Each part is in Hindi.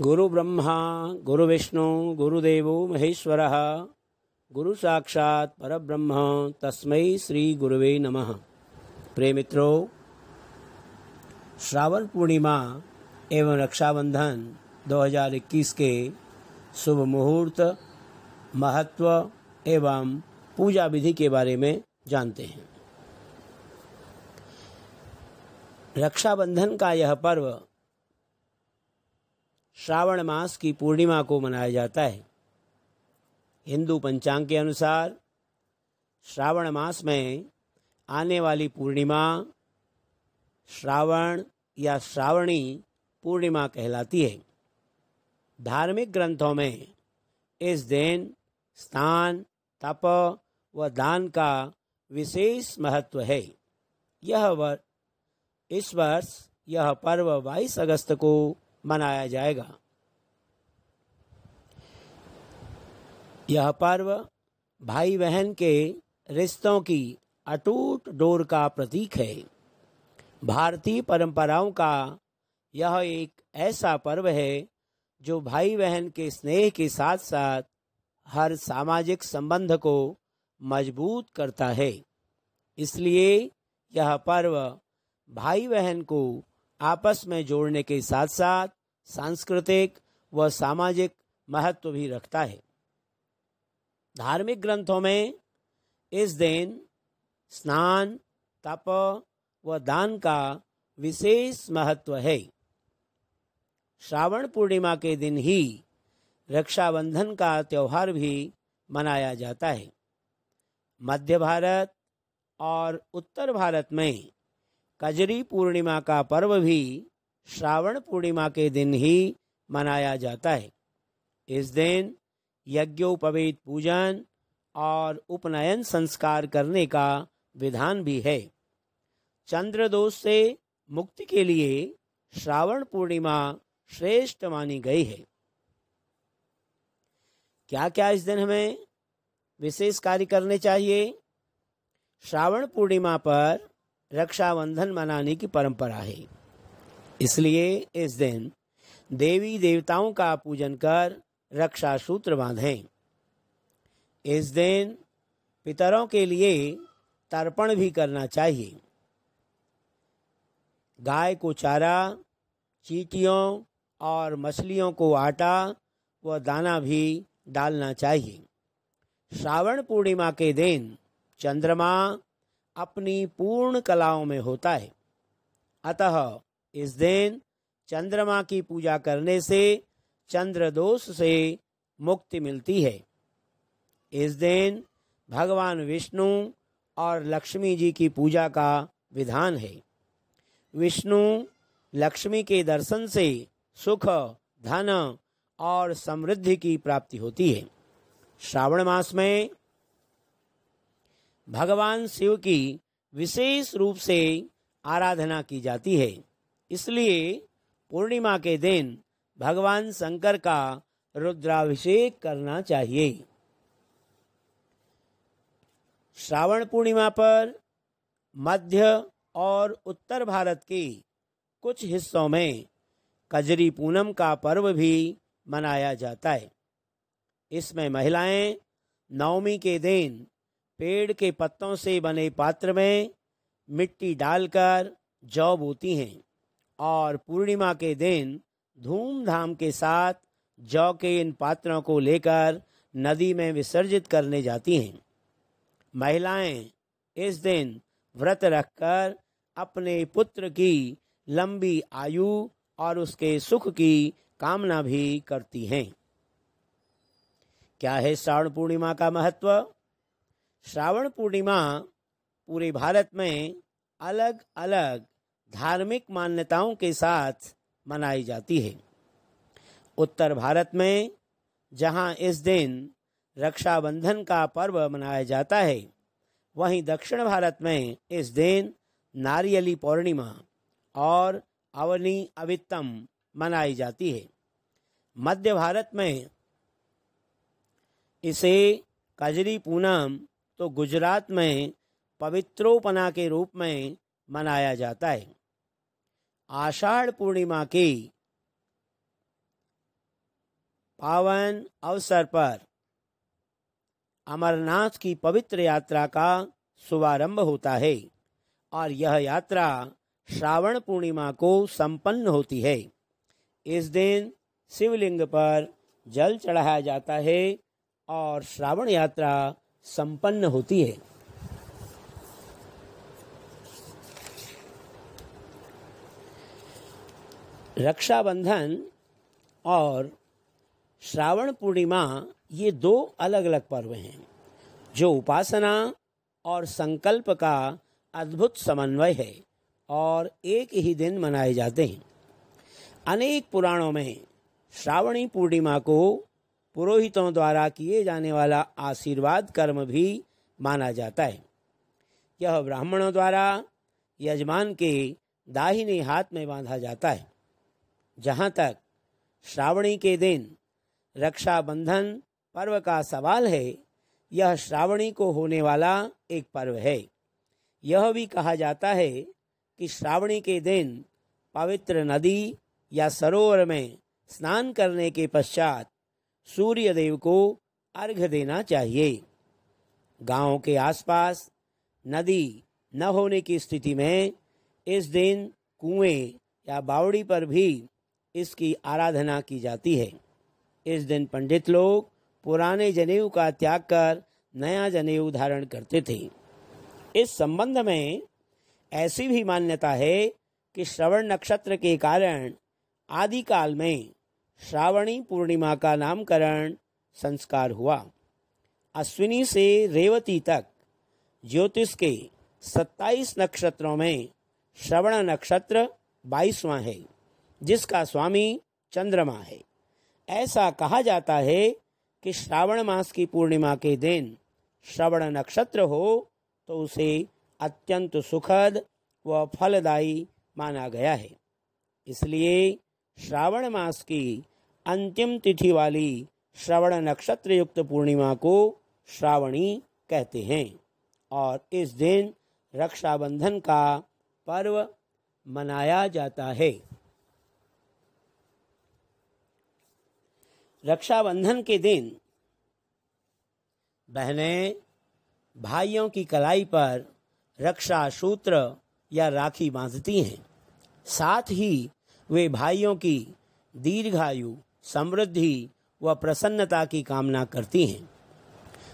गुरु ब्रह्मा गुरु विष्णु गुरुदेवो महेश्वरः गुरु साक्षात् परब्रह्म तस्मै श्री गुरुवे नमः। प्रिय मित्रों, श्रावण पूर्णिमा एवं रक्षाबंधन 2021 के शुभ मुहूर्त, महत्व एवं पूजा विधि के बारे में जानते हैं। रक्षाबंधन का यह पर्व श्रावण मास की पूर्णिमा को मनाया जाता है। हिंदू पंचांग के अनुसार श्रावण मास में आने वाली पूर्णिमा श्रावण या श्रावणी पूर्णिमा कहलाती है। धार्मिक ग्रंथों में इस दिन स्नान, तप व दान का विशेष महत्व है। इस वर्ष यह पर्व 22 अगस्त को मनाया जाएगा। यह पर्व भाई बहन के रिश्तों की अटूट डोर का प्रतीक है। भारतीय परंपराओं का यह एक ऐसा पर्व है जो भाई बहन के स्नेह के साथ साथ हर सामाजिक संबंध को मजबूत करता है। इसलिए यह पर्व भाई बहन को आपस में जोड़ने के साथ साथ सांस्कृतिक व सामाजिक महत्व भी रखता है। धार्मिक ग्रंथों में इस दिन स्नान, तप व दान का विशेष महत्व है। श्रावण पूर्णिमा के दिन ही रक्षाबंधन का त्यौहार भी मनाया जाता है। मध्य भारत और उत्तर भारत में कजरी पूर्णिमा का पर्व भी श्रावण पूर्णिमा के दिन ही मनाया जाता है। इस दिन यज्ञोपवीत पूजन और उपनयन संस्कार करने का विधान भी है। चंद्र दोष से मुक्ति के लिए श्रावण पूर्णिमा श्रेष्ठ मानी गई है। क्या क्या इस दिन हमें विशेष कार्य करने चाहिए? श्रावण पूर्णिमा पर रक्षाबंधन मनाने की परंपरा है। इसलिए इस दिन देवी देवताओं का पूजन कर रक्षा सूत्र बांधें। इस दिन पितरों के लिए तर्पण भी करना चाहिए। गाय को चारा, चींटियों और मछलियों को आटा व दाना भी डालना चाहिए। श्रावण पूर्णिमा के दिन चंद्रमा अपनी पूर्ण कलाओं में होता है। अतः इस दिन चंद्रमा की पूजा करने से चंद्र दोष से मुक्ति मिलती है। इस दिन भगवान विष्णु और लक्ष्मी जी की पूजा का विधान है। विष्णु लक्ष्मी के दर्शन से सुख, धन और समृद्धि की प्राप्ति होती है। श्रावण मास में भगवान शिव की विशेष रूप से आराधना की जाती है। इसलिए पूर्णिमा के दिन भगवान शंकर का रुद्राभिषेक करना चाहिए। श्रावण पूर्णिमा पर मध्य और उत्तर भारत के कुछ हिस्सों में कजरी पूनम का पर्व भी मनाया जाता है। इसमें महिलाएं नवमी के दिन पेड़ के पत्तों से बने पात्र में मिट्टी डालकर जौ बोती हैं और पूर्णिमा के दिन धूमधाम के साथ जौ के इन पात्रों को लेकर नदी में विसर्जित करने जाती हैं। महिलाएं इस दिन व्रत रखकर अपने पुत्र की लंबी आयु और उसके सुख की कामना भी करती हैं। क्या है श्रावण पूर्णिमा का महत्व? श्रावण पूर्णिमा पूरे भारत में अलग अलग धार्मिक मान्यताओं के साथ मनाई जाती है। उत्तर भारत में जहां इस दिन रक्षाबंधन का पर्व मनाया जाता है, वहीं दक्षिण भारत में इस दिन नारियली पूर्णिमा और अवनी अवित्तम मनाई जाती है। मध्य भारत में इसे कजरी पूनम तो गुजरात में पवित्रोपना के रूप में मनाया जाता है। आषाढ़ पूर्णिमा की पावन अवसर पर अमरनाथ की पवित्र यात्रा का शुभारंभ होता है और यह यात्रा श्रावण पूर्णिमा को संपन्न होती है। इस दिन शिवलिंग पर जल चढ़ाया जाता है और श्रावण यात्रा संपन्न होती है। रक्षाबंधन और श्रावण पूर्णिमा ये दो अलग अलग पर्व हैं जो उपासना और संकल्प का अद्भुत समन्वय है और एक ही दिन मनाए जाते हैं। अनेक पुराणों में श्रावणी पूर्णिमा को पुरोहितों द्वारा किए जाने वाला आशीर्वाद कर्म भी माना जाता है। यह ब्राह्मणों द्वारा यजमान के दाहिने हाथ में बांधा जाता है। जहाँ तक श्रावणी के दिन रक्षाबंधन पर्व का सवाल है, यह श्रावणी को होने वाला एक पर्व है। यह भी कहा जाता है कि श्रावणी के दिन पवित्र नदी या सरोवर में स्नान करने के पश्चात सूर्य देव को अर्घ्य देना चाहिए। गांव के आसपास नदी न होने की स्थिति में इस दिन कुएं या बावड़ी पर भी इसकी आराधना की जाती है। इस दिन पंडित लोग पुराने जनेऊ का त्याग कर नया जनेऊ धारण करते थे। इस संबंध में ऐसी भी मान्यता है कि श्रवण नक्षत्र के कारण आदिकाल में श्रावणी पूर्णिमा का नामकरण संस्कार हुआ। अश्विनी से रेवती तक ज्योतिष के 27 नक्षत्रों में श्रवण नक्षत्र 22वां है, जिसका स्वामी चंद्रमा है। ऐसा कहा जाता है कि श्रावण मास की पूर्णिमा के दिन श्रवण नक्षत्र हो तो उसे अत्यंत सुखद व फलदायी माना गया है। इसलिए श्रावण मास की अंतिम तिथि वाली श्रवण नक्षत्र युक्त पूर्णिमा को श्रावणी कहते हैं और इस दिन रक्षाबंधन का पर्व मनाया जाता है। रक्षाबंधन के दिन बहनें भाइयों की कलाई पर रक्षा सूत्र या राखी बांधती हैं। साथ ही वे भाइयों की दीर्घायु, समृद्धि व प्रसन्नता की कामना करती हैं।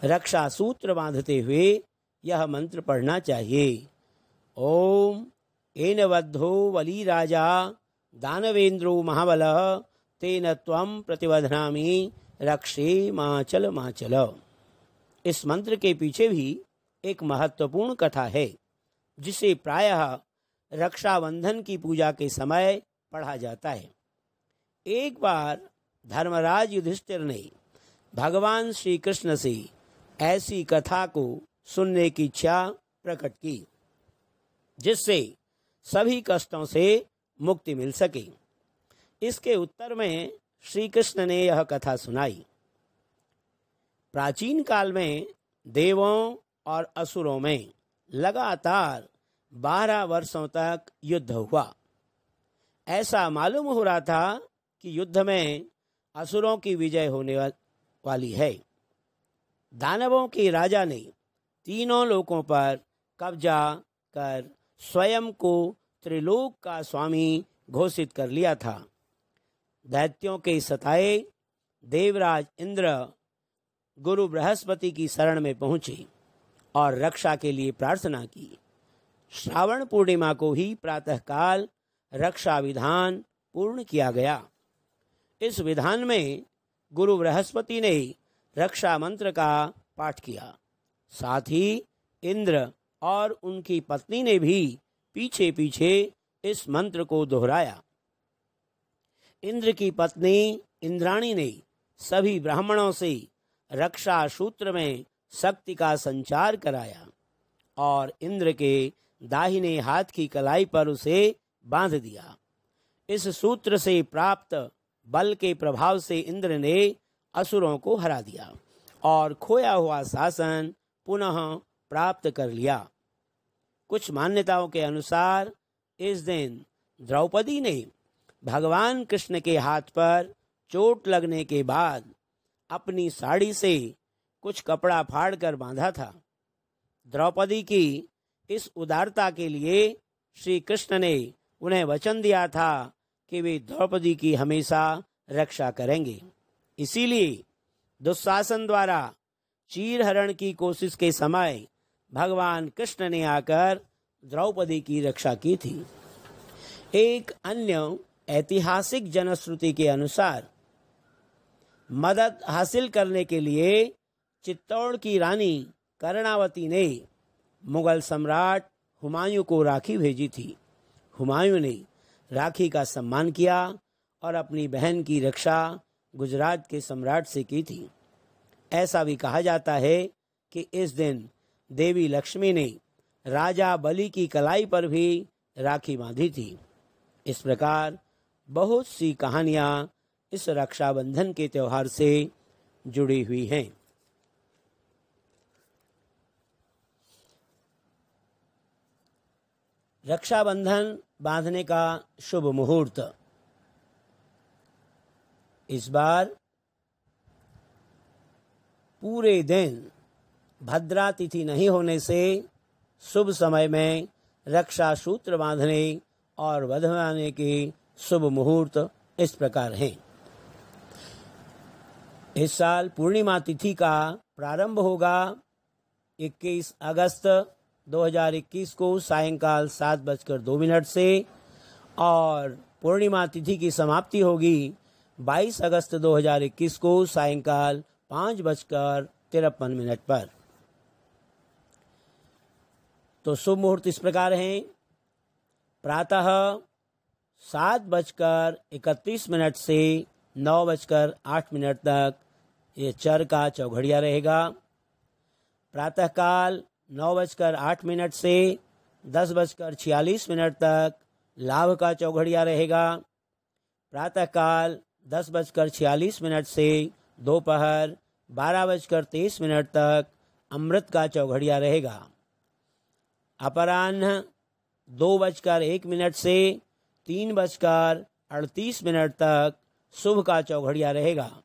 रक्षा सूत्र बांधते हुए यह मंत्र पढ़ना चाहिए। ओम एन बद्धो वली राजा दानवेंद्रो महाबलः तेन त्वं प्रतिबध्नामि रक्षे माचल माचल। इस मंत्र के पीछे भी एक महत्वपूर्ण कथा है, जिसे प्रायः रक्षाबंधन की पूजा के समय पढ़ा जाता है। एक बार धर्मराज युधिष्ठिर ने भगवान श्री कृष्ण से ऐसी कथा को सुनने की इच्छा प्रकट की, जिससे सभी कष्टों से मुक्ति मिल सके। इसके उत्तर में श्री कृष्ण ने यह कथा सुनाई। प्राचीन काल में देवों और असुरों में लगातार 12 वर्षों तक युद्ध हुआ। ऐसा मालूम हो रहा था कि युद्ध में असुरों की विजय होने वाली है। दानवों के राजा ने तीनों लोकों पर कब्जा कर स्वयं को त्रिलोक का स्वामी घोषित कर लिया था। दैत्यों के सताए देवराज इंद्र गुरु बृहस्पति की शरण में पहुंचे और रक्षा के लिए प्रार्थना की। श्रावण पूर्णिमा को ही प्रातःकाल रक्षा विधान पूर्ण किया गया। इस विधान में गुरु बृहस्पति ने रक्षा मंत्र का पाठ किया। साथ ही इंद्र और उनकी पत्नी ने भी पीछे पीछे इस मंत्र को दोहराया। इंद्र की पत्नी इंद्राणी ने सभी ब्राह्मणों से रक्षा सूत्र में शक्ति का संचार कराया और इंद्र के दाहिने हाथ की कलाई पर उसे बांध दिया। इस सूत्र से प्राप्त बल के प्रभाव से इंद्र ने असुरों को हरा दिया और खोया हुआ शासन पुनः प्राप्त कर लिया। कुछ मान्यताओं के अनुसार इस दिन द्रौपदी ने भगवान कृष्ण के हाथ पर चोट लगने के बाद अपनी साड़ी से कुछ कपड़ा फाड़कर बांधा था। द्रौपदी की इस उदारता के लिए श्री कृष्ण ने उन्हें वचन दिया था कि वे द्रौपदी की हमेशा रक्षा करेंगे। इसीलिए दुशासन द्वारा चीरहरण की कोशिश के समय भगवान कृष्ण ने आकर द्रौपदी की रक्षा की थी। एक अन्य ऐतिहासिक जनश्रुति के अनुसार मदद हासिल करने के लिए चित्तौड़ की रानी कर्णावती ने मुगल सम्राट हुमायूं को राखी भेजी थी। हुमायूं ने राखी का सम्मान किया और अपनी बहन की रक्षा गुजरात के सम्राट से की थी। ऐसा भी कहा जाता है कि इस दिन देवी लक्ष्मी ने राजा बलि की कलाई पर भी राखी बांधी थी। इस प्रकार बहुत सी कहानियां इस रक्षाबंधन के त्योहार से जुड़ी हुई हैं। रक्षाबंधन बांधने का शुभ मुहूर्त। इस बार पूरे दिन भद्रा तिथि नहीं होने से शुभ समय में रक्षा सूत्र बांधने और बंधवाने के शुभ मुहूर्त इस प्रकार हैं। इस साल पूर्णिमा तिथि का प्रारंभ होगा 21 अगस्त 2021 को सायंकाल 7:02 से और पूर्णिमा तिथि की समाप्ति होगी 22 अगस्त 2021 को सायंकाल 5:53 पर। तो शुभ मुहूर्त इस प्रकार हैं। प्रातः 7:31 से 9:08 तक ये चर का चौघड़िया रहेगा। प्रातःकाल 9:08 से 10:46 तक लाभ का चौघड़िया रहेगा। प्रातःकाल 10:46 से दोपहर 12:23 तक अमृत का चौघड़िया रहेगा। अपराह्न 2:01 से 3:38 तक शुभ का चौघड़िया रहेगा।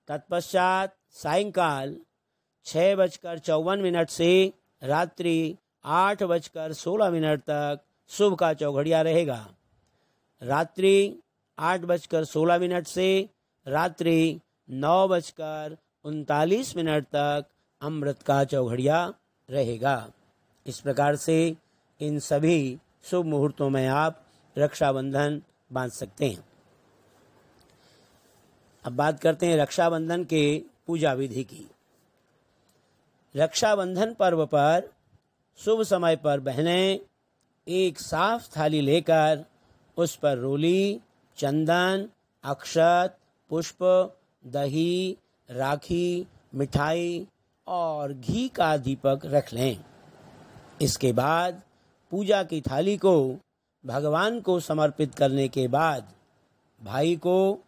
तत्पश्चात सायंकाल 6:54 से रात्रि 8:16 तक शुभ का चौघड़िया रहेगा। रात्रि 8:16 से रात्रि 9:39 तक अमृत का चौघड़िया रहेगा। इस प्रकार से इन सभी शुभ मुहूर्तों में आप रक्षाबंधन बांध सकते हैं। अब बात करते हैं रक्षाबंधन के पूजा विधि की। रक्षाबंधन पर्व पर शुभ समय पर बहनें एक साफ थाली लेकर उस पर रोली, चंदन, अक्षत, पुष्प, दही, राखी, मिठाई और घी का दीपक रख लें। इसके बाद पूजा की थाली को भगवान को समर्पित करने के बाद भाई को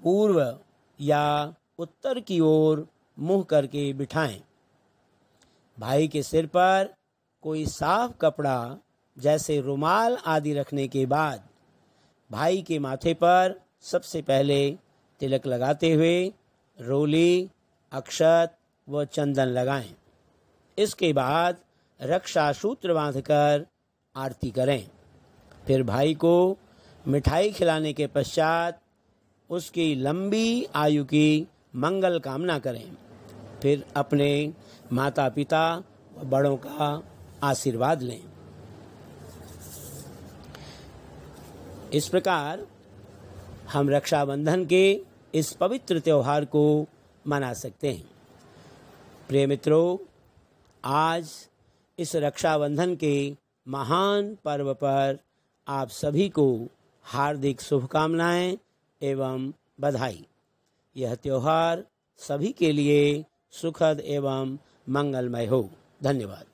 पूर्व या उत्तर की ओर मुंह करके बिठाएं। भाई के सिर पर कोई साफ कपड़ा जैसे रुमाल आदि रखने के बाद भाई के माथे पर सबसे पहले तिलक लगाते हुए रोली, अक्षत व चंदन लगाएं। इसके बाद रक्षा सूत्र बांधकर आरती करें। फिर भाई को मिठाई खिलाने के पश्चात उसकी लंबी आयु की मंगल कामना करें। फिर अपने माता पिता व बड़ों का आशीर्वाद लें। इस प्रकार हम रक्षाबंधन के इस पवित्र त्योहार को मना सकते हैं। प्रिय मित्रों, आज इस रक्षाबंधन के महान पर्व पर आप सभी को हार्दिक शुभकामनाएं एवं बधाई। यह त्योहार सभी के लिए सुखद एवं मंगलमय हो। धन्यवाद।